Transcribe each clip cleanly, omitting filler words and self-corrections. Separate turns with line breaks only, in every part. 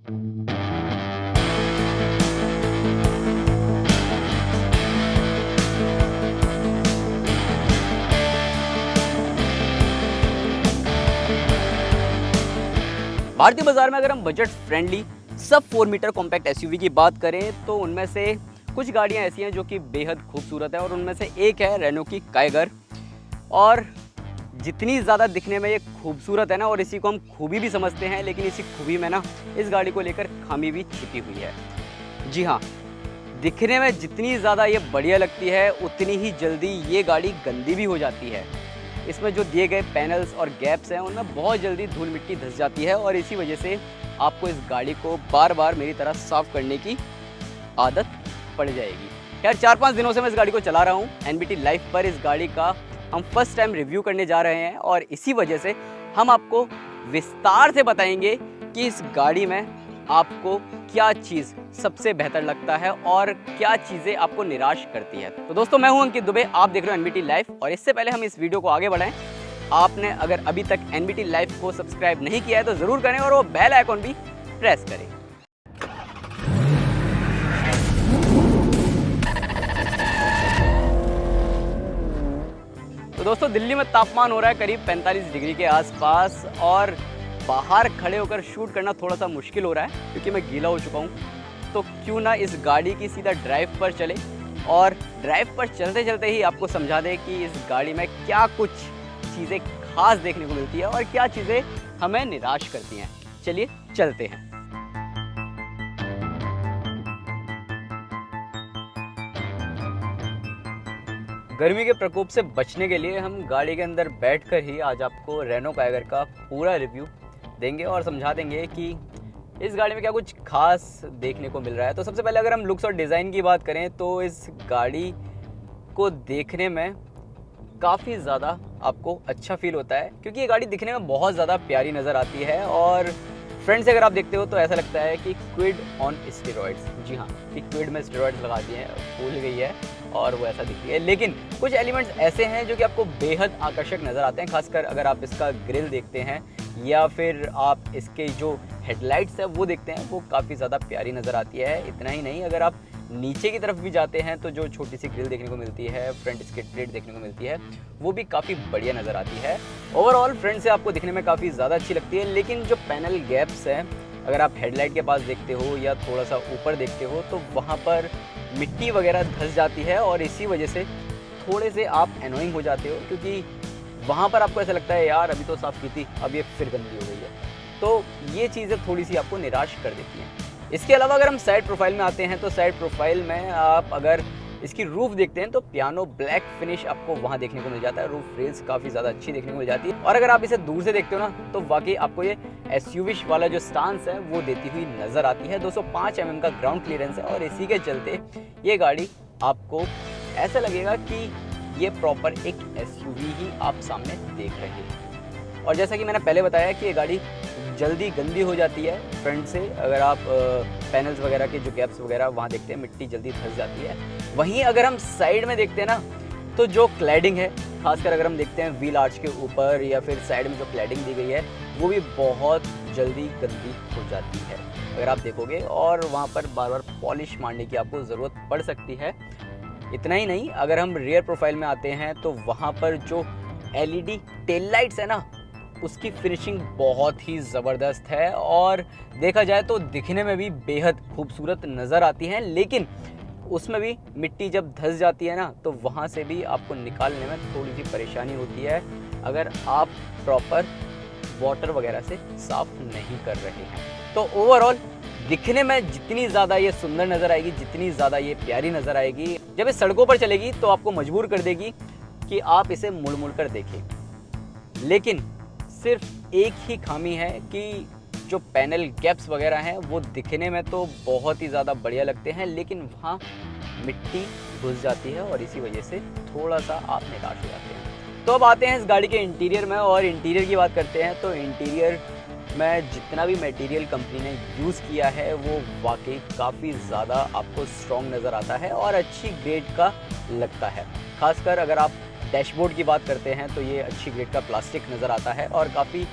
भारतीय बाजार में अगर हम बजट फ्रेंडली सब 4 मीटर कॉम्पैक्ट एसयूवी की बात करें तो उनमें से कुछ गाड़ियां ऐसी हैं जो कि बेहद खूबसूरत है और उनमें से एक है रेनो की काइगर। और जितनी ज़्यादा दिखने में ये खूबसूरत है ना, और इसी को हम खूबी भी समझते हैं, लेकिन इसी खूबी में ना इस गाड़ी को लेकर खामी भी छिपी हुई है। जी हाँ, दिखने में जितनी ज़्यादा ये बढ़िया लगती है उतनी ही जल्दी ये गाड़ी गंदी भी हो जाती है। इसमें जो दिए गए पैनल्स और गैप्स हैं उनमें बहुत जल्दी धूल मिट्टी धंस जाती है और इसी वजह से आपको इस गाड़ी को बार बार मेरी तरह साफ़ करने की आदत पड़ जाएगी। यार 4-5 दिनों से मैं इस गाड़ी को चला रहा हूँ। एनबीटी लाइव पर इस गाड़ी का हम फर्स्ट टाइम रिव्यू करने जा रहे हैं और इसी वजह से हम आपको विस्तार से बताएंगे कि इस गाड़ी में आपको क्या चीज़ सबसे बेहतर लगता है और क्या चीज़ें आपको निराश करती है। तो दोस्तों, मैं हूं अंकित दुबे, आप देख रहे हो एनबीटी लाइव। और इससे पहले हम इस वीडियो को आगे बढ़ाएं, आपने अगर अभी तक एनबीटी लाइव को सब्सक्राइब नहीं किया है तो ज़रूर करें और वो बेल आइकॉन भी प्रेस करें। तो दोस्तों, दिल्ली में तापमान हो रहा है करीब 45 डिग्री के आसपास और बाहर खड़े होकर शूट करना थोड़ा सा मुश्किल हो रहा है क्योंकि मैं गीला हो चुका हूँ। तो क्यों ना इस गाड़ी की सीधा ड्राइव पर चले और ड्राइव पर चलते चलते ही आपको समझा दें कि इस गाड़ी में क्या कुछ चीज़ें खास देखने को मिलती है और क्या चीज़ें हमें निराश करती हैं। चलिए चलते हैं। गर्मी के प्रकोप से बचने के लिए हम गाड़ी के अंदर बैठकर ही आज आपको रेनो काइगर का पूरा रिव्यू देंगे और समझा देंगे कि इस गाड़ी में क्या कुछ खास देखने को मिल रहा है। तो सबसे पहले अगर हम लुक्स और डिज़ाइन की बात करें तो इस गाड़ी को देखने में काफ़ी ज़्यादा आपको अच्छा फील होता है क्योंकि ये गाड़ी दिखने में बहुत ज़्यादा प्यारी नज़र आती है और फ्रंट से अगर आप देखते हो तो ऐसा लगता है कि क्विड ऑन स्टेरॉइड्स। जी हाँ, कि क्विड में स्टेरॉइड्स लगा दिए हैं, फूल गई है और वो ऐसा दिखती है। लेकिन कुछ एलिमेंट्स ऐसे हैं जो कि आपको बेहद आकर्षक नज़र आते हैं, खासकर अगर आप इसका ग्रिल देखते हैं या फिर आप इसके जो हेडलाइट्स है वो देखते हैं, वो काफ़ी ज़्यादा प्यारी नज़र आती है। इतना ही नहीं, अगर आप नीचे की तरफ भी जाते हैं तो जो छोटी सी ग्रिल देखने को मिलती है, फ्रंट स्किड प्लेट देखने को मिलती है, वो भी काफ़ी बढ़िया नज़र आती है। ओवरऑल फ्रंट से आपको दिखने में काफ़ी ज़्यादा अच्छी लगती है, लेकिन जो पैनल गैप्स हैं, अगर आप हेडलाइट के पास देखते हो या थोड़ा सा ऊपर देखते हो तो वहाँ पर मिट्टी वगैरह धंस जाती है और इसी वजह से थोड़े से आप एनोइंग हो जाते हो क्योंकि वहाँ पर आपको ऐसा लगता है यार अभी तो साफ़ की थी, अब ये फिर गंदी हो गई है। तो ये चीज़ें थोड़ी सी आपको निराश कर देती हैं। इसके अलावा अगर हम साइड प्रोफाइल में आते हैं तो साइड प्रोफाइल में आप अगर इसकी रूफ़ देखते हैं तो पियानो ब्लैक फिनिश आपको वहाँ देखने को मिल जाता है। रूफ रेल्स काफ़ी ज़्यादा अच्छी देखने को मिल जाती है और अगर आप इसे दूर से देखते हो ना तो वाकई आपको ये एसयूवी वाला जो स्टांस है वो देती हुई नज़र आती है। 205 mm का ग्राउंड क्लियरेंस है और इसी के चलते ये गाड़ी आपको ऐसा लगेगा कि ये प्रॉपर एक एसयूवी ही आप सामने देख रहे हैं। और जैसा कि मैंने पहले बताया कि ये गाड़ी जल्दी गंदी हो जाती है फ्रंट से। अगर आप पैनल्स वगैरह के जो गैप्स वगैरह वहाँ देखते हैं, मिट्टी जल्दी धंस जाती है। वहीं अगर हम साइड में देखते हैं ना तो जो क्लैडिंग है, खासकर अगर हम देखते हैं व्हील आर्च के ऊपर या फिर साइड में जो क्लैडिंग दी गई है वो भी बहुत जल्दी गंदी हो जाती है अगर आप देखोगे, और वहाँ पर बार बार पॉलिश मारने की आपको ज़रूरत पड़ सकती है। इतना ही नहीं, अगर हम रियर प्रोफाइल में आते हैं तो वहाँ पर जो LED टेल लाइट्स है ना उसकी फिनिशिंग बहुत ही ज़बरदस्त है और देखा जाए तो दिखने में भी बेहद खूबसूरत नज़र आती हैं, लेकिन उसमें भी मिट्टी जब धंस जाती है ना तो वहाँ से भी आपको निकालने में थोड़ी सी परेशानी होती है अगर आप प्रॉपर वाटर वगैरह से साफ़ नहीं कर रहे हैं। तो ओवरऑल दिखने में जितनी ज़्यादा ये सुंदर नज़र आएगी, जितनी ज़्यादा ये प्यारी नज़र आएगी, जब ये सड़कों पर चलेगी तो आपको मजबूर कर देगी कि आप इसे मुड़ मुड़ कर देखें। लेकिन सिर्फ एक ही खामी है कि जो पैनल गैप्स वगैरह हैं वो दिखने में तो बहुत ही ज़्यादा बढ़िया लगते हैं, लेकिन वहाँ मिट्टी घुस जाती है और इसी वजह से थोड़ा सा आप निराश हो जाते हैं। तो अब आते हैं इस गाड़ी के इंटीरियर में, और इंटीरियर की बात करते हैं तो इंटीरियर में जितना भी मटेरियल कंपनी ने यूज़ किया है वो वाकई काफ़ी ज़्यादा आपको स्ट्रॉन्ग नज़र आता है और अच्छी ग्रेड का लगता है। खासकर अगर आप डैशबोर्ड की बात करते हैं तो ये अच्छी ग्रेड का प्लास्टिक नज़र आता है और काफ़ी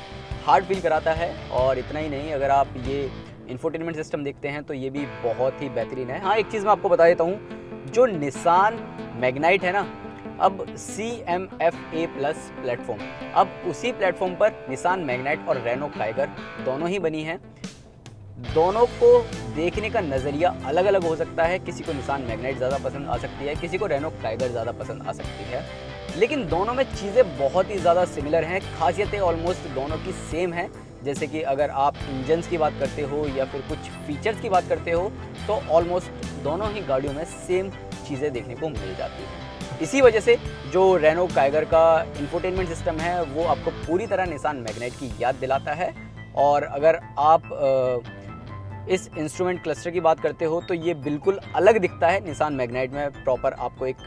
हार्ड फील कराता है। और इतना ही नहीं, अगर आप ये इंफोटेनमेंट सिस्टम देखते हैं तो ये भी बहुत ही बेहतरीन है। हाँ, एक चीज़ मैं आपको बता देता हूँ, जो निसान मैग्नाइट है ना, अब CMF-A प्लस प्लेटफॉर्म, अब उसी प्लेटफॉर्म पर निसान मैग्नाइट और रेनो काइगर दोनों ही बनी हैं। दोनों को देखने का नज़रिया अलग अलग हो सकता है, किसी को निसान मैग्नाइट ज़्यादा पसंद आ सकती है, किसी को रेनो काइगर ज़्यादा पसंद आ सकती है, लेकिन दोनों में चीज़ें बहुत ही ज़्यादा सिमिलर हैं, खासियतें ऑलमोस्ट दोनों की सेम हैं। जैसे कि अगर आप इंजन्स की बात करते हो या फिर कुछ फीचर्स की बात करते हो तो ऑलमोस्ट दोनों ही गाड़ियों में सेम चीज़ें देखने को मिल जाती हैं। इसी वजह से जो रेनो काइगर का इंफोटेनमेंट सिस्टम है वो आपको पूरी तरह निसान मैग्नाइट की याद दिलाता है। और अगर आप इस इंस्ट्रूमेंट क्लस्टर की बात करते हो तो ये बिल्कुल अलग दिखता है। निसान मैग्नाइट में प्रॉपर आपको एक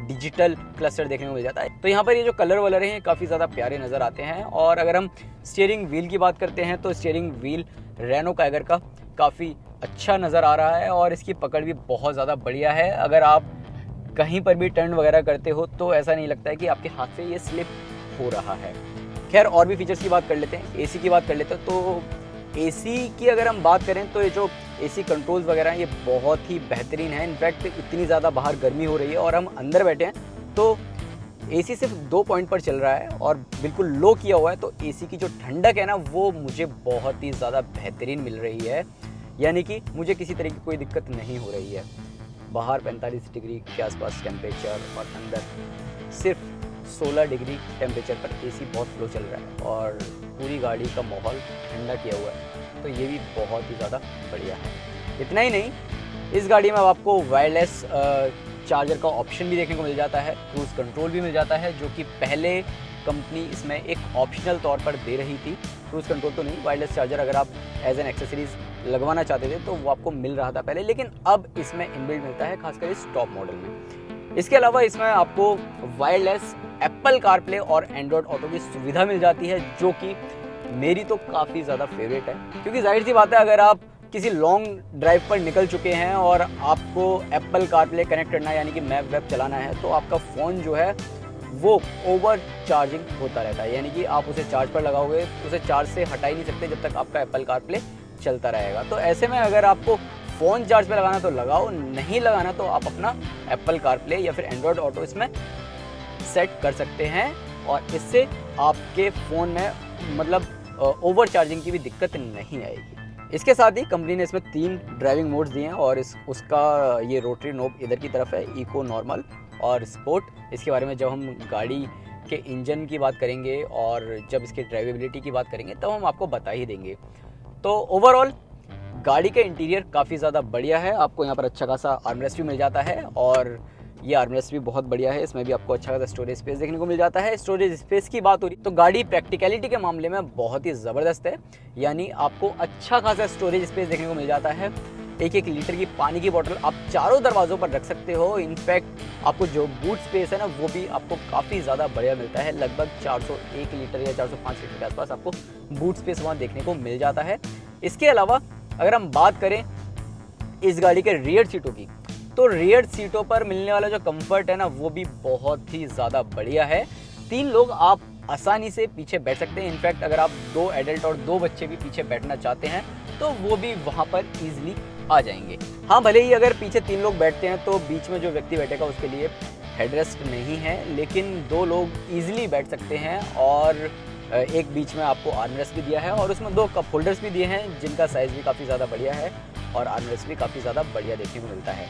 डिजिटल क्लस्टर देखने को मिल जाता है। तो यहाँ पर ये जो कलर वलर हैं काफ़ी ज़्यादा प्यारे नज़र आते हैं। और अगर हम स्टीयरिंग व्हील की बात करते हैं तो स्टीयरिंग व्हील रेनो काइगर का काफ़ी अच्छा नज़र आ रहा है और इसकी पकड़ भी बहुत ज़्यादा बढ़िया है। अगर आप कहीं पर भी टर्न वगैरह करते हो तो ऐसा नहीं लगता है कि आपके हाथ से ये स्लिप हो रहा है। खैर, और भी फीचर्स की बात कर लेते हैं, AC की बात कर लेते हैं। तो AC की अगर हम बात करें तो ये जो AC कंट्रोल्स वगैरह हैं ये बहुत ही बेहतरीन है। इनफैक्ट इतनी ज़्यादा बाहर गर्मी हो रही है और हम अंदर बैठे हैं तो AC सिर्फ 2 पॉइंट पर चल रहा है और बिल्कुल लो किया हुआ है, तो AC की जो ठंडक है ना वो मुझे बहुत ही ज़्यादा बेहतरीन मिल रही है। यानी कि मुझे किसी तरह की कोई दिक्कत नहीं हो रही है। बाहर 45 डिग्री के आसपास टेम्परेचर और अंदर सिर्फ 16 डिग्री टेम्परेचर पर AC बहुत स्लो चल रहा है और पूरी गाड़ी का माहौल ठंडा किया हुआ है, तो ये भी बहुत ही ज़्यादा बढ़िया है। इतना ही नहीं, इस गाड़ी में अब आपको वायरलेस चार्जर का ऑप्शन भी देखने को मिल जाता है, क्रूज़ कंट्रोल भी मिल जाता है, जो कि पहले कंपनी इसमें एक ऑप्शनल तौर पर दे रही थी। क्रूज़ कंट्रोल तो नहीं, वायरलेस चार्जर अगर आप एज एन एक्सेसरीज़ लगवाना चाहते थे तो वो आपको मिल रहा था पहले, लेकिन अब इसमें इनबिल्ट मिलता है, खासकर इस टॉप मॉडल में। इसके अलावा इसमें आपको वायरलेस एप्पल कारप्ले और एंड्रॉयड ऑटो की सुविधा मिल जाती है, जो कि मेरी तो काफ़ी ज़्यादा फेवरेट है। क्योंकि जाहिर सी बात है, अगर आप किसी लॉन्ग ड्राइव पर निकल चुके हैं और आपको एप्पल कारप्ले कनेक्ट करना है, यानी कि मैप वेब चलाना है, तो आपका फ़ोन जो है वो ओवर चार्जिंग होता रहता है। यानी कि आप उसे चार्ज पर लगाओगे, उसे चार्ज से हटा ही नहीं सकते जब तक आपका एप्पल कारप्ले चलता रहेगा। तो ऐसे में अगर आपको फ़ोन चार्ज पे लगाना तो लगाओ, नहीं लगाना तो आप अपना एप्पल कारप्ले या फिर एंड्रॉयड ऑटो इसमें सेट कर सकते हैं और इससे आपके फ़ोन में मतलब ओवर चार्जिंग की भी दिक्कत नहीं आएगी। इसके साथ ही कंपनी ने इसमें 3 ड्राइविंग मोड्स दिए हैं और उसका ये रोटरी नोब इधर की तरफ है, इको, नॉर्मल और स्पोर्ट। इसके बारे में जब हम गाड़ी के इंजन की बात करेंगे और जब इसकी ड्राइवेबिलिटी की बात करेंगे तब हम आपको बता ही देंगे। तो ओवरऑल गाड़ी का इंटीरियर काफ़ी ज़्यादा बढ़िया है। आपको यहाँ पर अच्छा खासा आर्मरेस्ट भी मिल जाता है और ये आर्मरेस्ट भी बहुत बढ़िया है। इसमें भी आपको अच्छा खासा स्टोरेज स्पेस देखने को मिल जाता है। स्टोरेज स्पेस की बात हो रही तो गाड़ी प्रैक्टिकलिटी के मामले में बहुत ही ज़बरदस्त है, यानी आपको अच्छा खासा स्टोरेज स्पेस देखने को मिल जाता है। 1-1 लीटर की पानी की बोतल आप चारों दरवाज़ों पर रख सकते हो। इनफैक्ट आपको जो बूट स्पेस है ना वो भी आपको काफ़ी ज़्यादा बढ़िया मिलता है। लगभग 401 लीटर या 405 लीटर के आसपास आपको बूट स्पेस वहाँ देखने को मिल जाता है। इसके अलावा अगर हम बात करें इस गाड़ी के रियर सीटों की, तो रियर सीटों पर मिलने वाला जो कंफर्ट है ना वो भी बहुत ही ज़्यादा बढ़िया है। 3 लोग आप आसानी से पीछे बैठ सकते हैं। इनफैक्ट अगर आप 2 एडल्ट और 2 बच्चे भी पीछे बैठना चाहते हैं तो वो भी वहाँ पर ईजिली आ जाएंगे। हाँ, भले ही अगर पीछे 3 लोग बैठते हैं तो बीच में जो व्यक्ति बैठेगा उसके लिए हेडरेस्ट नहीं है, लेकिन 2 लोग ईजिली बैठ सकते हैं। और एक बीच में आपको आर्मरेस्ट भी दिया है और उसमें 2 कप होल्डर्स भी दिए हैं जिनका साइज़ भी काफ़ी ज़्यादा बढ़िया है और आर्मरेस्ट भी काफ़ी ज़्यादा बढ़िया देखने को मिलता है।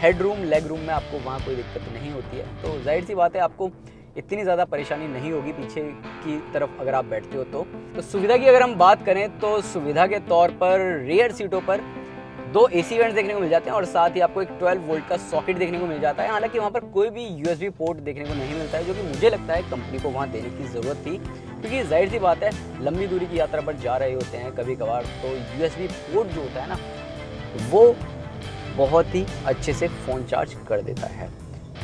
हेड रूम, लेग रूम में आपको वहाँ कोई दिक्कत नहीं होती है, तो जाहिर सी बात है आपको इतनी ज़्यादा परेशानी नहीं होगी पीछे की तरफ अगर आप बैठते हो तो सुविधा की अगर हम बात करें तो सुविधा के तौर पर रियर सीटों पर 2 AC वेंट्स देखने को मिल जाते हैं और साथ ही आपको एक 12 वोल्ट का सॉकेट देखने को मिल जाता है। हालांकि वहाँ पर कोई भी USB पोर्ट देखने को नहीं मिलता है, जो कि मुझे लगता है कंपनी को वहाँ देने की ज़रूरत थी, क्योंकि जाहिर सी बात है लंबी दूरी की यात्रा पर जा रहे होते हैं कभी कभार, तो USB पोर्ट जो होता है ना वो बहुत ही अच्छे से फ़ोन चार्ज कर देता है।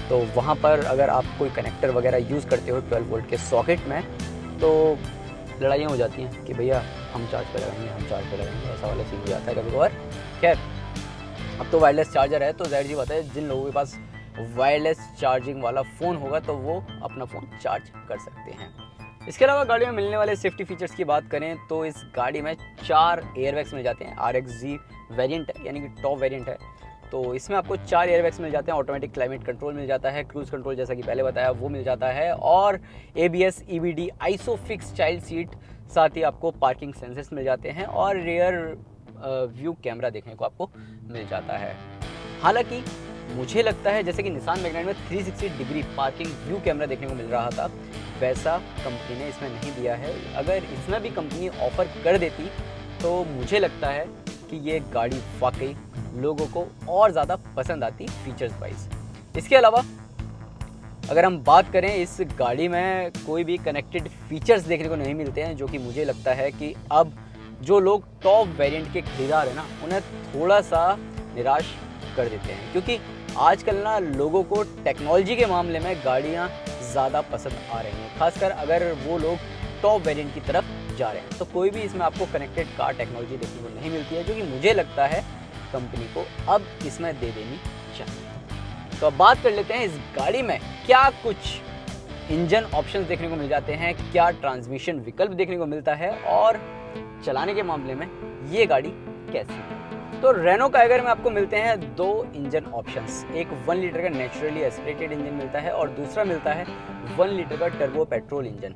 तो वहाँ पर अगर आप कोई कनेक्टर वगैरह यूज़ करते हो 12 वोल्ट के सॉकेट में तो लड़ाइयाँ हो जाती हैं कि भैया हम चार्ज पे लगाएंगे, हम चार्ज पे लगाएंगे, ऐसा वाला सीन हो जाता है कभी कभार। खैर, अब तो वायरलेस चार्जर है तो जाहिर सी बात है जिन लोगों के पास वायरलेस चार्जिंग वाला फ़ोन होगा तो वो अपना फ़ोन चार्ज कर सकते हैं। इसके अलावा गाड़ी में मिलने वाले सेफ्टी फीचर्स की बात करें तो इस गाड़ी में 4 एयरबैग्स मिल जाते हैं। RXZ वेरिएंट है, यानी कि टॉप वेरिएंट है, तो इसमें आपको 4 एयरबैग्स मिल जाते हैं। ऑटोमेटिक क्लाइमेट कंट्रोल मिल जाता है, क्रूज कंट्रोल जैसा कि पहले बताया वो मिल जाता है, और ABS, EBD, isofix child seat, साथ ही आपको पार्किंग सेंसर्स मिल जाते हैं और रियर व्यू कैमरा देखने को आपको मिल जाता है। हालांकि मुझे लगता है जैसे कि निसान मैग्नाइट में 360 डिग्री पार्किंग व्यू कैमरा देखने को मिल रहा था, वैसा कंपनी ने इसमें नहीं दिया है। अगर इसमें भी कंपनी ऑफर कर देती तो मुझे लगता है कि ये गाड़ी वाकई लोगों को और ज़्यादा पसंद आती फीचर्स वाइज। इसके अलावा अगर हम बात करें, इस गाड़ी में कोई भी कनेक्टेड फीचर्स देखने को नहीं मिलते हैं, जो कि मुझे लगता है कि अब जो लोग टॉप वेरिएंट के खरीदार हैं ना, उन्हें थोड़ा सा निराश कर देते हैं, क्योंकि आजकल ना लोगों को टेक्नोलॉजी के मामले में गाड़ियाँ ज़्यादा पसंद आ रही हैं, खासकर अगर वो लोग टॉप वेरिएंट की तरफ जा रहे हैं। तो कोई भी इसमें आपको कनेक्टेड कार टेक्नोलॉजी देखने को नहीं मिलती है, जो कि मुझे लगता है कंपनी को अब इसमें दे देनी चाहिए। तो अब बात कर लेते हैं इस गाड़ी में क्या कुछ इंजन ऑप्शंस देखने को मिल जाते हैं, क्या ट्रांसमिशन विकल्प देखने को मिलता है, और चलाने के मामले में ये गाड़ी कैसी है। तो रेनो काइगर में आपको मिलते हैं 2 इंजन ऑप्शंस। एक 1 लीटर का नेचुरली एस्पिरेटेड इंजन मिलता है और दूसरा मिलता है 1 लीटर का टर्बो पेट्रोल इंजन।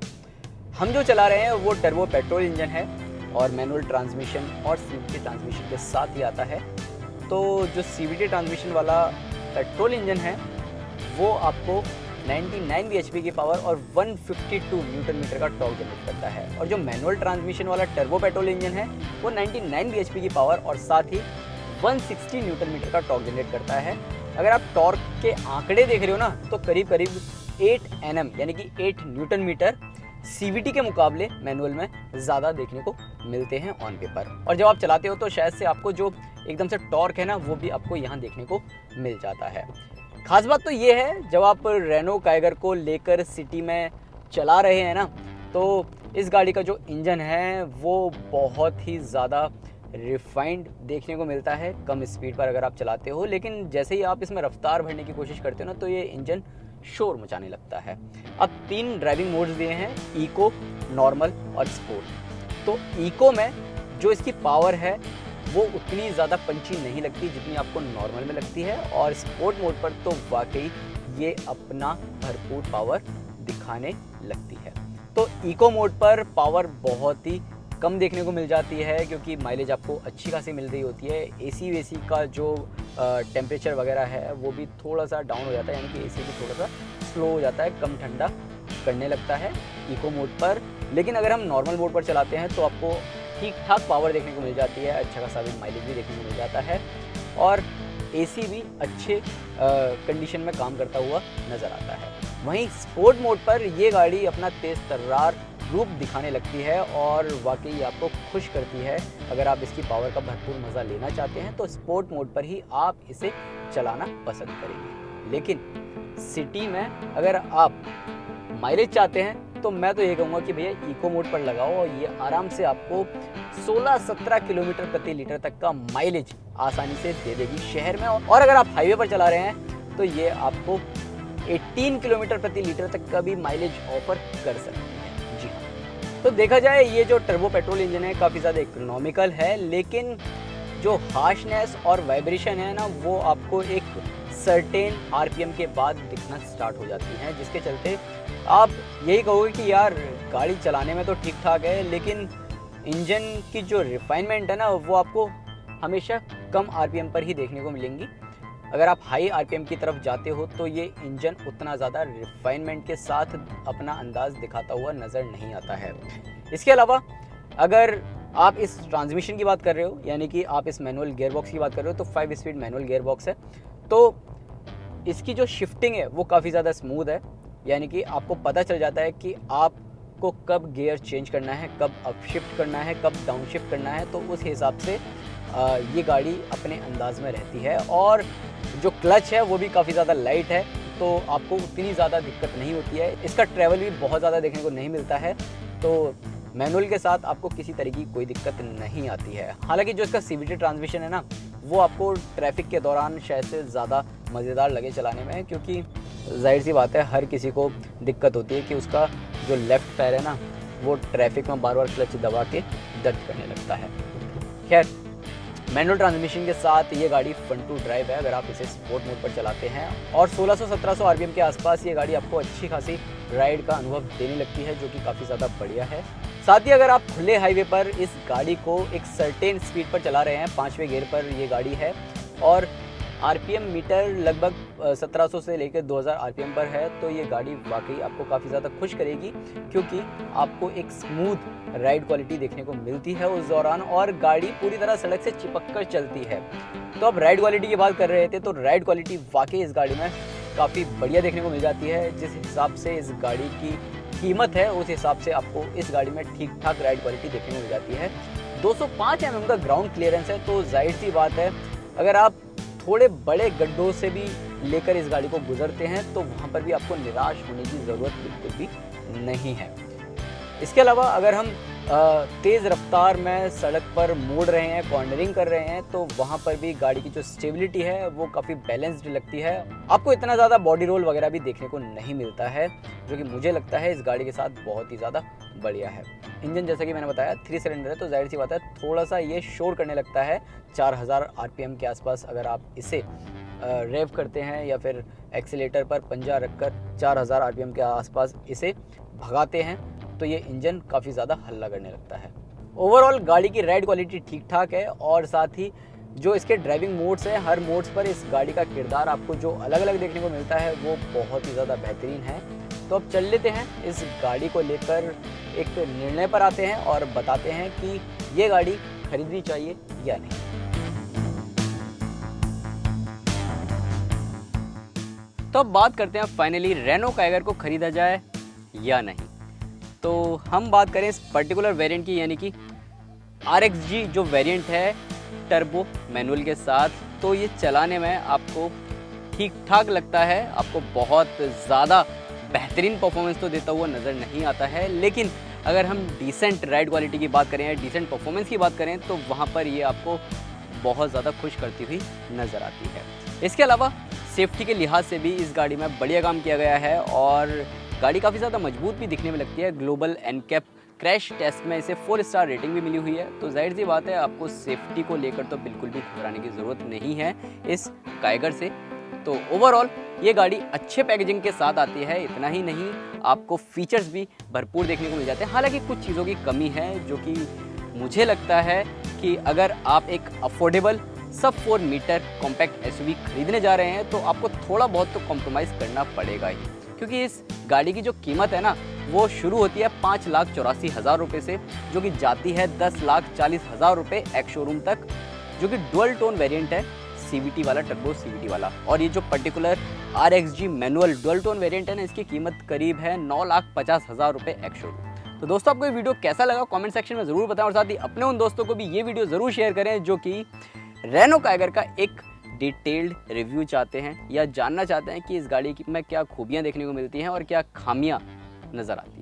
हम जो चला रहे हैं वो टर्बो पेट्रोल इंजन है और मैनुअल ट्रांसमिशन और CVT ट्रांसमिशन के साथ ही आता है। तो जो CVT ट्रांसमिशन वाला पेट्रोल इंजन है वो आपको 99 bhp की पावर और 152 न्यूटन मीटर का टॉर्क जनरेट करता है, और जो मैनुअल ट्रांसमिशन वाला टर्बो पेट्रोल इंजन है वो 99 bhp की पावर और साथ ही 160 न्यूटन मीटर का टॉर्क जनरेट करता है। अगर आप टॉर्क के आंकड़े देख रहे हो ना, तो करीब करीब 8 Nm यानी कि 8 न्यूटन मीटर CVT के मुकाबले मैनुअल में ज़्यादा देखने को मिलते हैं ऑन पेपर, और जब आप चलाते हो तो शायद से आपको जो एकदम से टॉर्क है ना, वो भी आपको यहाँ देखने को मिल जाता है। खास बात तो ये है, जब आप रेनो काइगर को लेकर सिटी में चला रहे हैं ना, तो इस गाड़ी का जो इंजन है वो बहुत ही ज़्यादा रिफाइंड देखने को मिलता है कम स्पीड पर अगर आप चलाते हो, लेकिन जैसे ही आप इसमें रफ्तार भरने की कोशिश करते हो ना, तो ये इंजन शोर मचाने लगता है। अब 3 ड्राइविंग मोड्स दिए हैं, इको, नॉर्मल और स्पोर्ट। तो इको में जो इसकी पावर है वो उतनी ज़्यादा पंची नहीं लगती जितनी आपको नॉर्मल में लगती है, और स्पोर्ट मोड पर तो वाकई ये अपना भरपूर पावर दिखाने लगती है। तो इको मोड पर पावर बहुत ही कम देखने को मिल जाती है, क्योंकि माइलेज आपको अच्छी खासी मिल रही होती है। AC वेसी का जो टेम्परेचर वगैरह है वो भी थोड़ा सा डाउन हो जाता है, यानी कि AC भी थोड़ा सा स्लो हो जाता है, कम ठंडा करने लगता है इको मोड पर। लेकिन अगर हम नॉर्मल मोड पर चलाते हैं तो आपको ठीक ठाक पावर देखने को मिल जाती है, अच्छा खासा भी माइलेज भी देखने को मिल जाता है, और AC भी अच्छे कंडीशन में काम करता हुआ नज़र आता है। वहीं स्पोर्ट मोड पर ये गाड़ी अपना तेज़ तर्रार रूप दिखाने लगती है और वाकई आपको खुश करती है। अगर आप इसकी पावर का भरपूर मज़ा लेना चाहते हैं तो स्पोर्ट मोड पर ही आप इसे चलाना पसंद करेंगे। लेकिन सिटी में अगर आप माइलेज चाहते हैं तो मैं तो ये कहूँगा कि भैया इको मोड पर लगाओ, और ये आराम से आपको 16-17 किलोमीटर प्रति लीटर तक का माइलेज आसानी से दे देगी शहर में। और अगर आप हाईवे पर चला रहे हैं तो ये आपको 18 किलोमीटर प्रति लीटर तक का भी माइलेज ऑफर कर सकती है। जी हाँ, तो देखा जाए ये जो टर्बो पेट्रोल इंजन है काफ़ी ज़्यादा इकोनॉमिकल है, लेकिन जो हार्शनेस और वाइब्रेशन है ना, वो आपको एक सर्टेन RPM के बाद दिखना स्टार्ट हो जाती हैं, जिसके चलते आप यही कहोगे कि यार गाड़ी चलाने में तो ठीक ठाक है, लेकिन इंजन की जो रिफाइनमेंट है ना, वो आपको हमेशा कम RPM पर ही देखने को मिलेंगी। अगर आप हाई RPM की तरफ जाते हो तो ये इंजन उतना ज़्यादा रिफाइनमेंट के साथ अपना अंदाज़ दिखाता हुआ नज़र नहीं आता है। इसके अलावा अगर आप इस ट्रांसमिशन की बात कर रहे हो, यानी कि आप इस मैनुअल गियरबॉक्स की बात कर रहे हो, तो 5 स्पीड मैनुअल गियरबॉक्स है, तो इसकी जो शिफ्टिंग है वो काफ़ी ज़्यादा स्मूथ है, यानी कि आपको पता चल जाता है कि आपको कब गियर चेंज करना है, कब अप शिफ्ट करना है, कब डाउन शिफ्ट करना है, तो उस हिसाब से ये गाड़ी अपने अंदाज में रहती है। और जो क्लच है वो भी काफ़ी ज़्यादा लाइट है, तो आपको उतनी ज़्यादा दिक्कत नहीं होती है। इसका ट्रैवल भी बहुत ज़्यादा देखने को नहीं मिलता है, तो मैनुअल के साथ आपको किसी तरह की कोई दिक्कत नहीं आती है। हालांकि जो इसका CVT ट्रांसमिशन है ना, वो आपको ट्रैफिक के दौरान शायद से ज़्यादा मज़ेदार लगे चलाने में, क्योंकि जाहिर सी बात है हर किसी को दिक्कत होती है कि उसका जो लेफ्ट टायर है ना वो ट्रैफिक में बार बार क्लच दबा के दर्द करने लगता है। खैर, मैनुअल ट्रांसमिशन के साथ ये गाड़ी फन टू ड्राइव है अगर आप इसे स्पोर्ट मोड पर चलाते हैं, और 1600-1700 आरपीएम के आसपास ये गाड़ी आपको अच्छी खासी राइड का अनुभव देने लगती है, जो कि काफ़ी ज़्यादा बढ़िया है। साथ ही अगर आप खुले हाईवे पर इस गाड़ी को एक सर्टेन स्पीड पर चला रहे हैं, 5वें गियर पर ये गाड़ी है और आरपीएम मीटर लगभग 1700 से लेकर 2000 आरपीएम पर है, तो ये गाड़ी वाकई आपको काफ़ी ज़्यादा खुश करेगी, क्योंकि आपको एक स्मूथ राइड क्वालिटी देखने को मिलती है उस दौरान, और गाड़ी पूरी तरह सड़क से चिपक कर चलती है। तो अब राइड क्वालिटी की बात कर रहे थे, तो राइड क्वालिटी वाकई इस गाड़ी में काफ़ी बढ़िया देखने को मिल जाती है। जिस हिसाब से इस गाड़ी की कीमत है उस हिसाब से आपको इस गाड़ी में ठीक ठाक राइड क्वालिटी देखने को मिल जाती है। 205 mm का ग्राउंड क्लियरेंस है, तो जाहिर सी बात है अगर आप थोड़े बड़े गड्ढों से भी लेकर इस गाड़ी को गुजरते हैं तो वहाँ पर भी आपको निराश होने की ज़रूरत बिल्कुल भी नहीं है। इसके अलावा अगर हम तेज़ रफ्तार में सड़क पर मोड़ रहे हैं, कॉर्नरिंग कर रहे हैं, तो वहाँ पर भी गाड़ी की जो स्टेबिलिटी है वो काफ़ी बैलेंस्ड लगती है। आपको इतना ज़्यादा बॉडी रोल वगैरह भी देखने को नहीं मिलता है, जो कि मुझे लगता है इस गाड़ी के साथ बहुत ही ज़्यादा बढ़िया है। इंजन जैसा कि मैंने बताया 3 सिलेंडर है, तो जाहिर सी बात है थोड़ा सा ये शोर करने लगता है। 4000 आरपीएम के आसपास अगर आप इसे रेव करते हैं या फिर एक्सीलेटर पर पंजा रखकर 4000 आरपीएम के आसपास इसे भगाते हैं तो ये इंजन काफ़ी ज़्यादा हल्ला करने लगता है। ओवरऑल गाड़ी की राइड क्वालिटी ठीक ठाक है, और साथ ही जो इसके ड्राइविंग मोड्स हैं, हर मोड्स पर इस गाड़ी का किरदार आपको जो अलग अलग देखने को मिलता है वो बहुत ही ज़्यादा बेहतरीन है। तो अब चल लेते हैं इस गाड़ी को लेकर एक निर्णय पर आते हैं और बताते हैं कि ये गाड़ी खरीदनी चाहिए या नहीं। तो अब बात करते हैं फाइनली रेनो काइगर को खरीदा जाए या नहीं। तो हम बात करें इस पर्टिकुलर वेरिएंट की, यानी कि RXG जो वेरिएंट है टर्बो मैनुअल के साथ, तो ये चलाने में आपको ठीक ठाक लगता है। आपको बहुत ज़्यादा बेहतरीन परफॉर्मेंस तो देता हुआ नज़र नहीं आता है, लेकिन अगर हम डिसेंट राइड क्वालिटी की बात करें या डिसेंट परफॉर्मेंस की बात करें तो वहाँ पर ये आपको बहुत ज़्यादा खुश करती हुई नज़र आती है। इसके अलावा सेफ्टी के लिहाज से भी इस गाड़ी में बढ़िया काम किया गया है और गाड़ी काफ़ी ज़्यादा मजबूत भी दिखने में लगती है। ग्लोबल एनकैप क्रैश टेस्ट में इसे 4 स्टार रेटिंग भी मिली हुई है, तो जाहिर सी बात है आपको सेफ्टी को लेकर तो बिल्कुल भी घबराने की ज़रूरत नहीं है इस काइगर से। तो ओवरऑल ये गाड़ी अच्छे पैकेजिंग के साथ आती है। इतना ही नहीं, आपको फीचर्स भी भरपूर देखने को मिल जाते हैं। हालांकि कुछ चीज़ों की कमी है जो कि मुझे लगता है कि अगर आप एक अफोर्डेबल सब 4 मीटर कॉम्पैक्ट एसयूवी खरीदने जा रहे हैं तो आपको थोड़ा बहुत तो कॉम्प्रोमाइज़ करना पड़ेगा ही, क्योंकि इस गाड़ी की जो कीमत है ना वो शुरू होती है 5,84,000 रुपये से, जो कि जाती है 10,40,000 रुपये एक्स शोरूम तक, जो कि डुअल टोन वेरिएंट है, CVT वाला, टर्बो CVT वाला। और ये जो particular RXG manual dual tone variant है ना, इसकी कीमत करीब है 9,50,000 रुपये एक्स शोरूम। तो दोस्तों आपको ये वीडियो कैसा लगा कमेंट सेक्शन में ज़रूर बताएं, और साथ ही अपने उन दोस्तों को भी ये वीडियो ज़रूर शेयर करें जो कि रेनो काइगर का एक डिटेल्ड रिव्यू चाहते हैं या जानना चाहते हैं कि इस गाड़ी में क्या खूबियाँ देखने को मिलती हैं और क्या खामियाँ नज़र आती हैं।